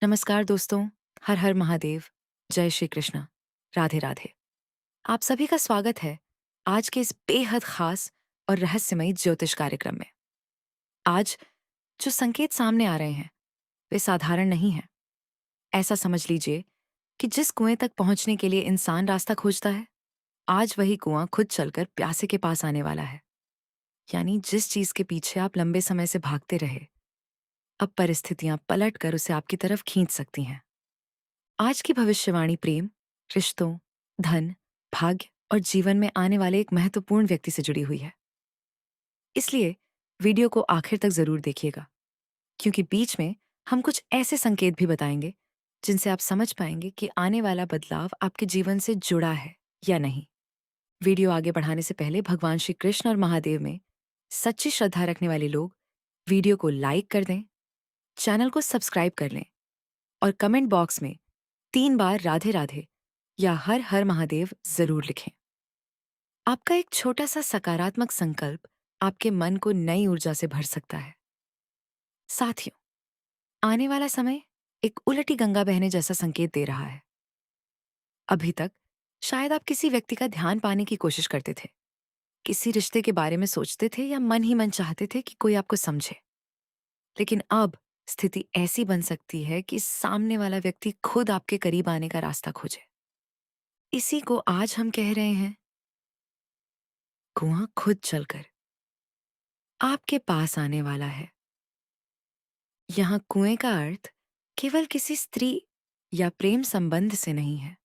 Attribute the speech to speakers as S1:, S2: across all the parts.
S1: नमस्कार दोस्तों। हर हर महादेव। जय श्री कृष्ण। राधे राधे। आप सभी का स्वागत है आज के इस बेहद खास और रहस्यमयी ज्योतिष कार्यक्रम में। आज जो संकेत सामने आ रहे हैं वे साधारण नहीं हैं। ऐसा समझ लीजिए कि जिस कुएं तक पहुंचने के लिए इंसान रास्ता खोजता है, आज वही कुआं खुद चलकर प्यासे के पास आने वाला है। यानी जिस चीज के पीछे आप लंबे समय से भागते रहे, अब परिस्थितियां पलट कर उसे आपकी तरफ खींच सकती हैं। आज की भविष्यवाणी प्रेम, रिश्तों, धन, भाग्य और जीवन में आने वाले एक महत्वपूर्ण व्यक्ति से जुड़ी हुई है। इसलिए वीडियो को आखिर तक जरूर देखिएगा, क्योंकि बीच में हम कुछ ऐसे संकेत भी बताएंगे जिनसे आप समझ पाएंगे कि आने वाला बदलाव आपके जीवन से जुड़ा है या नहीं। वीडियो आगे बढ़ाने से पहले भगवान श्री कृष्ण और महादेव में सच्ची श्रद्धा रखने वाले लोग वीडियो को लाइक कर दें, चैनल को सब्सक्राइब कर लें और कमेंट बॉक्स में 3 बार राधे राधे या हर हर महादेव जरूर लिखें। आपका एक छोटा सा सकारात्मक संकल्प आपके मन को नई ऊर्जा से भर सकता है। साथियों, आने वाला समय एक उलटी गंगा बहने जैसा संकेत दे रहा है। अभी तक शायद आप किसी व्यक्ति का ध्यान पाने की कोशिश करते थे, किसी रिश्ते के बारे में सोचते थे या मन ही मन चाहते थे कि कोई आपको समझे। लेकिन अब स्थिति ऐसी बन सकती है कि सामने वाला व्यक्ति खुद आपके करीब आने का रास्ता खोजे। इसी को आज हम कह रहे हैं कुआं खुद चलकर आपके पास आने वाला है। यहाँ कुएं का अर्थ केवल किसी स्त्री या प्रेम संबंध से नहीं है।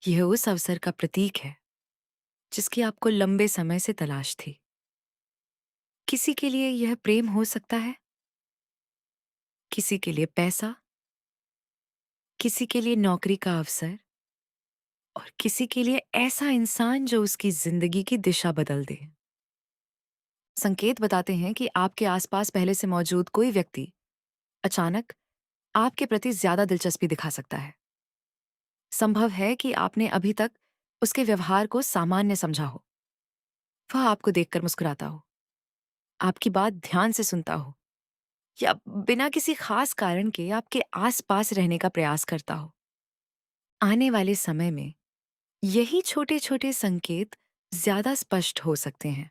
S1: यह उस अवसर का प्रतीक है जिसकी आपको लंबे समय से तलाश थी। किसी के लिए यह प्रेम हो सकता है, किसी के लिए पैसा, किसी के लिए नौकरी का अवसर और किसी के लिए ऐसा इंसान जो उसकी जिंदगी की दिशा बदल दे। संकेत बताते हैं कि आपके आसपास पहले से मौजूद कोई व्यक्ति अचानक आपके प्रति ज्यादा दिलचस्पी दिखा सकता है। संभव है कि आपने अभी तक उसके व्यवहार को सामान्य समझा हो। वह आपको देखकर मुस्कुराता हो, आपकी बात ध्यान से सुनता हो या बिना किसी खास कारण के आपके आसपास रहने का प्रयास करता हो। आने वाले समय में यही छोटे छोटे संकेत ज्यादा स्पष्ट हो सकते हैं।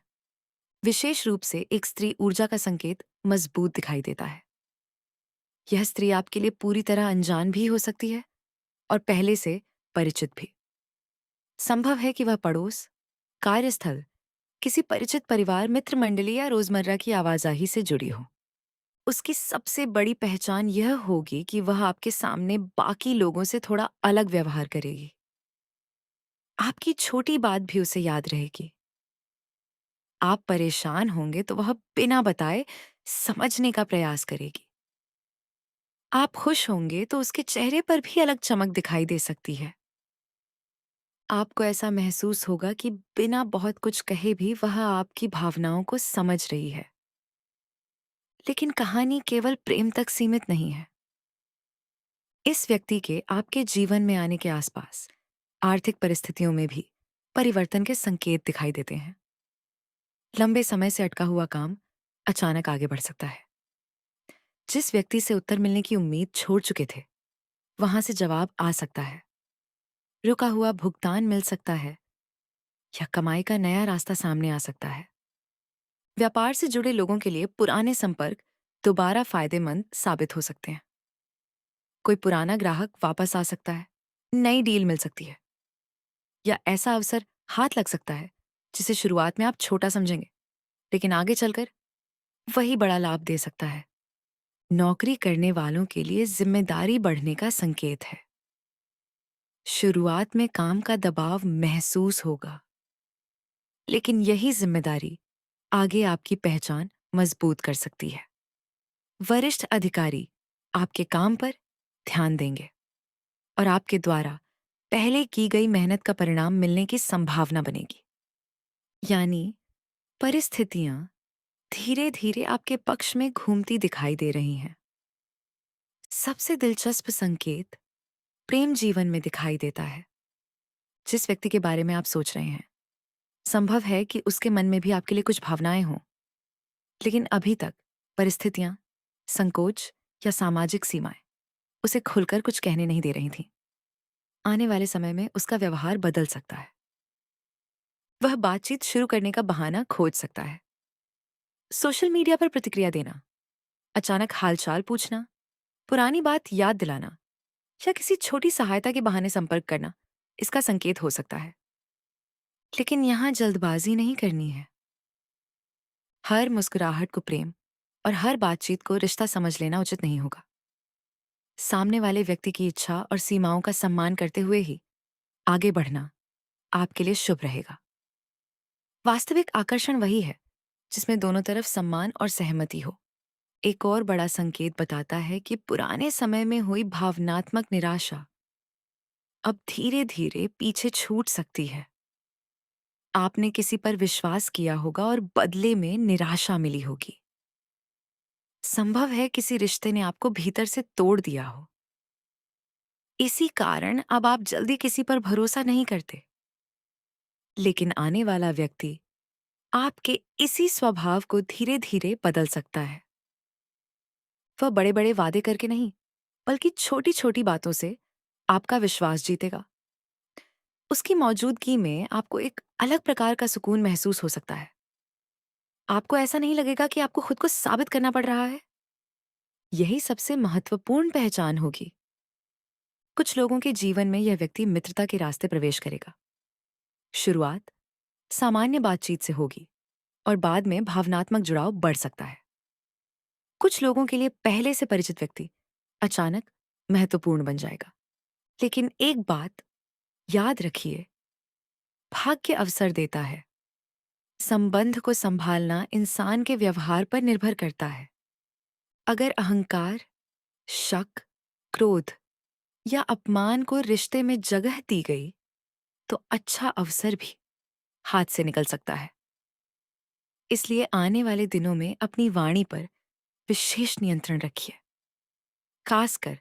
S1: विशेष रूप से एक स्त्री ऊर्जा का संकेत मजबूत दिखाई देता है। यह स्त्री आपके लिए पूरी तरह अनजान भी हो सकती है और पहले से परिचित भी। संभव है कि वह पड़ोस, कार्यस्थल, किसी परिचित परिवार, मित्र मंडली या रोजमर्रा की आवाजाही से जुड़ी हो। उसकी सबसे बड़ी पहचान यह होगी कि वह आपके सामने बाकी लोगों से थोड़ा अलग व्यवहार करेगी। आपकी छोटी बात भी उसे याद रहेगी। आप परेशान होंगे तो वह बिना बताए समझने का प्रयास करेगी। आप खुश होंगे तो उसके चेहरे पर भी अलग चमक दिखाई दे सकती है। आपको ऐसा महसूस होगा कि बिना बहुत कुछ कहे भी वह आपकी भावनाओं को समझ रही है। लेकिन कहानी केवल प्रेम तक सीमित नहीं है। इस व्यक्ति के आपके जीवन में आने के आसपास आर्थिक परिस्थितियों में भी परिवर्तन के संकेत दिखाई देते हैं। लंबे समय से अटका हुआ काम अचानक आगे बढ़ सकता है। जिस व्यक्ति से उत्तर मिलने की उम्मीद छोड़ चुके थे, वहां से जवाब आ सकता है। रुका हुआ भुगतान मिल सकता है या कमाई का नया रास्ता सामने आ सकता है। व्यापार से जुड़े लोगों के लिए पुराने संपर्क दोबारा फायदेमंद साबित हो सकते हैं। कोई पुराना ग्राहक वापस आ सकता है, नई डील मिल सकती है या ऐसा अवसर हाथ लग सकता है जिसे शुरुआत में आप छोटा समझेंगे, लेकिन आगे चलकर वही बड़ा लाभ दे सकता है। नौकरी करने वालों के लिए जिम्मेदारी बढ़ने का संकेत है। शुरुआत में काम का दबाव महसूस होगा, लेकिन यही जिम्मेदारी आगे आपकी पहचान मजबूत कर सकती है। वरिष्ठ अधिकारी आपके काम पर ध्यान देंगे और आपके द्वारा पहले की गई मेहनत का परिणाम मिलने की संभावना बनेगी। यानी परिस्थितियां धीरे धीरे आपके पक्ष में घूमती दिखाई दे रही हैं। सबसे दिलचस्प संकेत प्रेम जीवन में दिखाई देता है। जिस व्यक्ति के बारे में आप सोच रहे हैं, संभव है कि उसके मन में भी आपके लिए कुछ भावनाएं हों, लेकिन अभी तक परिस्थितियां, संकोच या सामाजिक सीमाएं उसे खुलकर कुछ कहने नहीं दे रही थीं। आने वाले समय में उसका व्यवहार बदल सकता है। वह बातचीत शुरू करने का बहाना खोज सकता है। सोशल मीडिया पर प्रतिक्रिया देना, अचानक हालचाल पूछना, पुरानी बात याद दिलाना या किसी छोटी सहायता के बहाने संपर्क करना इसका संकेत हो सकता है। लेकिन यहाँ जल्दबाजी नहीं करनी है। हर मुस्कुराहट को प्रेम और हर बातचीत को रिश्ता समझ लेना उचित नहीं होगा। सामने वाले व्यक्ति की इच्छा और सीमाओं का सम्मान करते हुए ही आगे बढ़ना आपके लिए शुभ रहेगा। वास्तविक आकर्षण वही है जिसमें दोनों तरफ सम्मान और सहमति हो। एक और बड़ा संकेत बताता है कि पुराने समय में हुई भावनात्मक निराशा अब धीरे धीरे पीछे छूट सकती है। आपने किसी पर विश्वास किया होगा और बदले में निराशा मिली होगी। संभव है किसी रिश्ते ने आपको भीतर से तोड़ दिया हो। इसी कारण अब आप जल्दी किसी पर भरोसा नहीं करते। लेकिन आने वाला व्यक्ति आपके इसी स्वभाव को धीरे धीरे बदल सकता है। वह बड़े बड़े वादे करके नहीं, बल्कि छोटी छोटी बातों से आपका विश्वास जीतेगा। उसकी मौजूदगी में आपको एक अलग प्रकार का सुकून महसूस हो सकता है। आपको ऐसा नहीं लगेगा कि आपको खुद को साबित करना पड़ रहा है। यही सबसे महत्वपूर्ण पहचान होगी। कुछ लोगों के जीवन में यह व्यक्ति मित्रता के रास्ते प्रवेश करेगा। शुरुआत सामान्य बातचीत से होगी और बाद में भावनात्मक जुड़ाव बढ़ सकता है। कुछ लोगों के लिए पहले से परिचित व्यक्ति अचानक महत्वपूर्ण बन जाएगा। लेकिन एक बात याद रखिए, भाग्य अवसर देता है। संबंध को संभालना इंसान के व्यवहार पर निर्भर करता है। अगर अहंकार, शक, क्रोध या अपमान को रिश्ते में जगह दी गई, तो अच्छा अवसर भी हाथ से निकल सकता है। इसलिए आने वाले दिनों में अपनी वाणी पर विशेष नियंत्रण रखिए, खासकर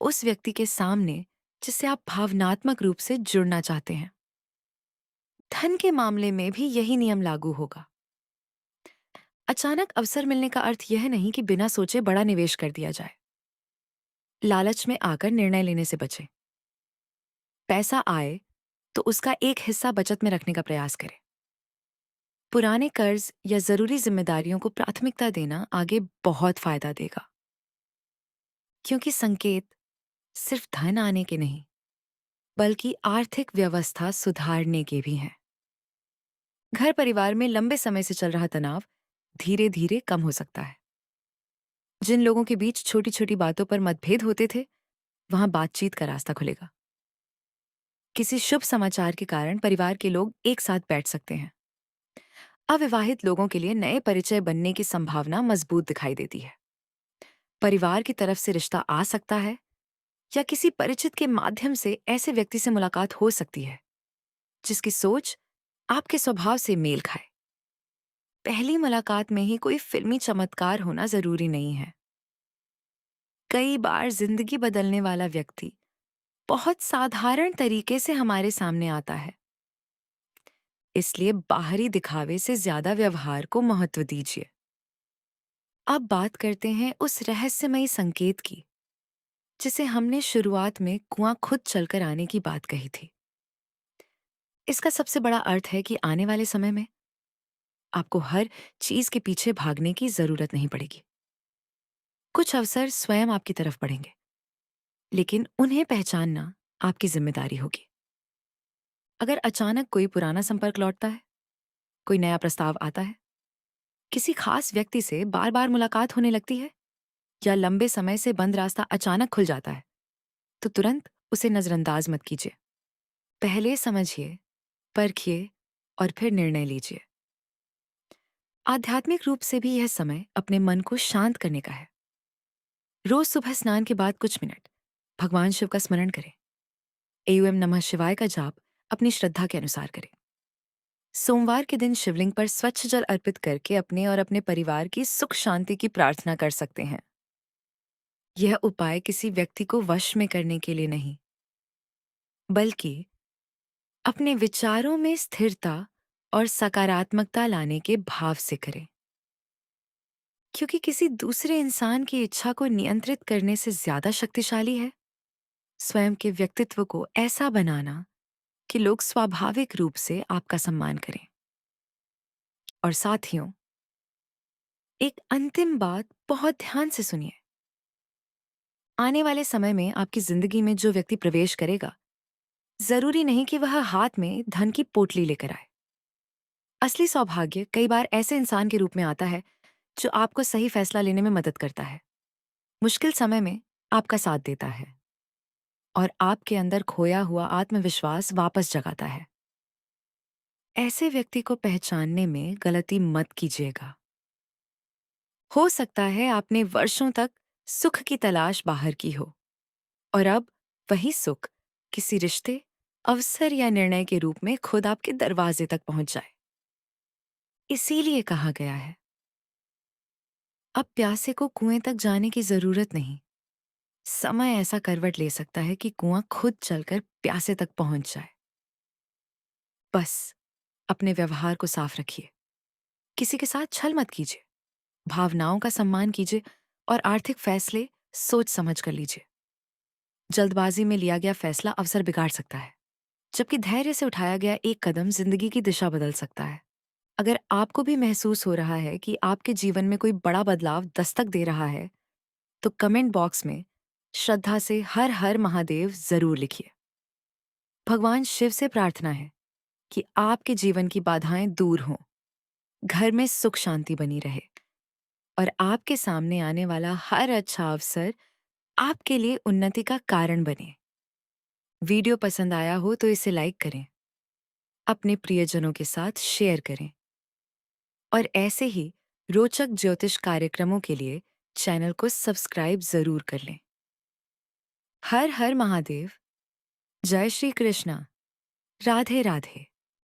S1: उस व्यक्ति के सामने जिससे आप भावनात्मक रूप से जुड़ना चाहते हैं। धन के मामले में भी यही नियम लागू होगा। अचानक अवसर मिलने का अर्थ यह नहीं कि बिना सोचे बड़ा निवेश कर दिया जाए। लालच में आकर निर्णय लेने से बचें। पैसा आए तो उसका एक हिस्सा बचत में रखने का प्रयास करें। पुराने कर्ज या जरूरी जिम्मेदारियों को प्राथमिकता देना आगे बहुत फायदा देगा, क्योंकि संकेत सिर्फ धन आने के नहीं, बल्कि आर्थिक व्यवस्था सुधारने के भी हैं। घर परिवार में लंबे समय से चल रहा तनाव धीरे धीरे कम हो सकता है। जिन लोगों के बीच छोटी छोटी बातों पर मतभेद होते थे, वहां बातचीत का रास्ता खुलेगा। किसी शुभ समाचार के कारण परिवार के लोग एक साथ बैठ सकते हैं। अविवाहित लोगों के लिए नए परिचय बनने की संभावना मजबूत दिखाई देती है। परिवार की तरफ से रिश्ता आ सकता है या किसी परिचित के माध्यम से ऐसे व्यक्ति से मुलाकात हो सकती है जिसकी सोच आपके स्वभाव से मेल खाए। पहली मुलाकात में ही कोई फिल्मी चमत्कार होना जरूरी नहीं है। कई बार जिंदगी बदलने वाला व्यक्ति बहुत साधारण तरीके से हमारे सामने आता है। इसलिए बाहरी दिखावे से ज्यादा व्यवहार को महत्व दीजिए। अब बात करते हैं उस रहस्यमयी संकेत की जिसे हमने शुरुआत में कुआं खुद चलकर आने की बात कही थी। इसका सबसे बड़ा अर्थ है कि आने वाले समय में आपको हर चीज के पीछे भागने की जरूरत नहीं पड़ेगी। कुछ अवसर स्वयं आपकी तरफ बढ़ेंगे, लेकिन उन्हें पहचानना आपकी जिम्मेदारी होगी। अगर अचानक कोई पुराना संपर्क लौटता है, कोई नया प्रस्ताव आता है, किसी खास व्यक्ति से बार बार मुलाकात होने लगती है या लंबे समय से बंद रास्ता अचानक खुल जाता है, तो तुरंत उसे नजरअंदाज मत कीजिए। पहले समझिए, परखिए और फिर निर्णय लीजिए। आध्यात्मिक रूप से भी यह समय अपने मन को शांत करने का है। रोज सुबह स्नान के बाद कुछ मिनट भगवान शिव का स्मरण करें। एयूएम नमः शिवाय का जाप अपनी श्रद्धा के अनुसार करें। सोमवार के दिन शिवलिंग पर स्वच्छ जल अर्पित करके अपने और अपने परिवार की सुख शांति की प्रार्थना कर सकते हैं। यह उपाय किसी व्यक्ति को वश में करने के लिए नहीं, बल्कि अपने विचारों में स्थिरता और सकारात्मकता लाने के भाव से करें। क्योंकि किसी दूसरे इंसान की इच्छा को नियंत्रित करने से ज्यादा शक्तिशाली है स्वयं के व्यक्तित्व को ऐसा बनाना कि लोग स्वाभाविक रूप से आपका सम्मान करें। और साथियों, एक अंतिम बात बहुत ध्यान से सुनिए। आने वाले समय में आपकी जिंदगी में जो व्यक्ति प्रवेश करेगा, जरूरी नहीं कि वह हाथ में धन की पोटली लेकर आए। असली सौभाग्य कई बार ऐसे इंसान के रूप में आता है जो आपको सही फैसला लेने में मदद करता है, मुश्किल समय में आपका साथ देता है और आपके अंदर खोया हुआ आत्मविश्वास वापस जगाता है। ऐसे व्यक्ति को पहचानने में गलती मत कीजिएगा। हो सकता है आपने वर्षों तक सुख की तलाश बाहर की हो और अब वही सुख किसी रिश्ते, अवसर या निर्णय के रूप में खुद आपके दरवाजे तक पहुंच जाए। इसीलिए कहा गया है, अब प्यासे को कुएं तक जाने की जरूरत नहीं। समय ऐसा करवट ले सकता है कि कुआं खुद चलकर प्यासे तक पहुंच जाए। बस अपने व्यवहार को साफ रखिए, किसी के साथ छल मत कीजिए, भावनाओं का सम्मान कीजिए और आर्थिक फैसले सोच समझ कर लीजिए। जल्दबाजी में लिया गया फैसला अवसर बिगाड़ सकता है, जबकि धैर्य से उठाया गया एक कदम जिंदगी की दिशा बदल सकता है। अगर आपको भी महसूस हो रहा है कि आपके जीवन में कोई बड़ा बदलाव दस्तक दे रहा है, तो कमेंट बॉक्स में श्रद्धा से हर हर महादेव जरूर लिखिए। भगवान शिव से प्रार्थना है कि आपके जीवन की बाधाएं दूर हों, घर में सुख शांति बनी रहे और आपके सामने आने वाला हर अच्छा अवसर आपके लिए उन्नति का कारण बने। वीडियो पसंद आया हो तो इसे लाइक करें, अपने प्रियजनों के साथ शेयर करें और ऐसे ही रोचक ज्योतिष कार्यक्रमों के लिए चैनल को सब्सक्राइब जरूर कर लें। हर हर महादेव। जय श्री कृष्णा। राधे राधे।